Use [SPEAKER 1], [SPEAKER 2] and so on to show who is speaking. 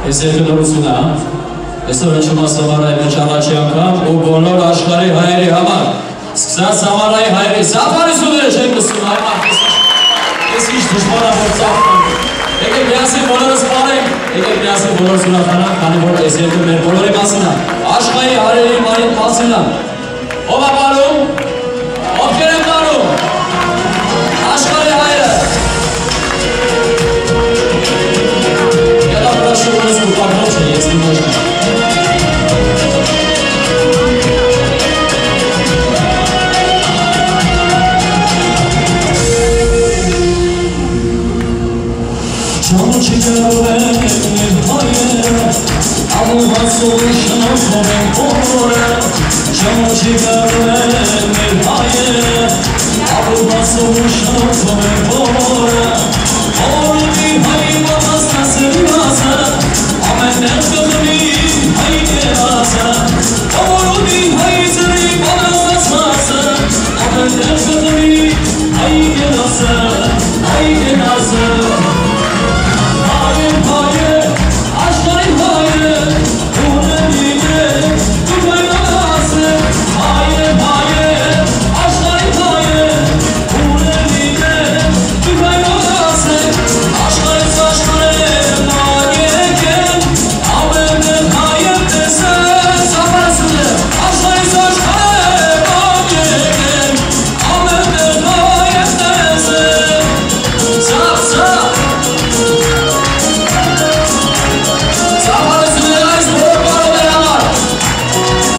[SPEAKER 1] Ես երկնորությունը, այսօր հնչում է Սամարայի մեջ առաջի անգամ ու բոլոր աշխարհի հայերի համար սկսած Սամարայի հայերի զավարությունները չեն լսում այ մարդես ես ինչ դժվարավոր ծաղկան եկեք միասին բոլորս պարենք եկեք միասին բոլորս ուրախանանք քանի որ այս երկը մեր բոլորի մասին է աշխարհի հայերի մասին է ով է պարում ովքեր են պարում աշխարհի հայերը Прошу вас, попроще, если можно. I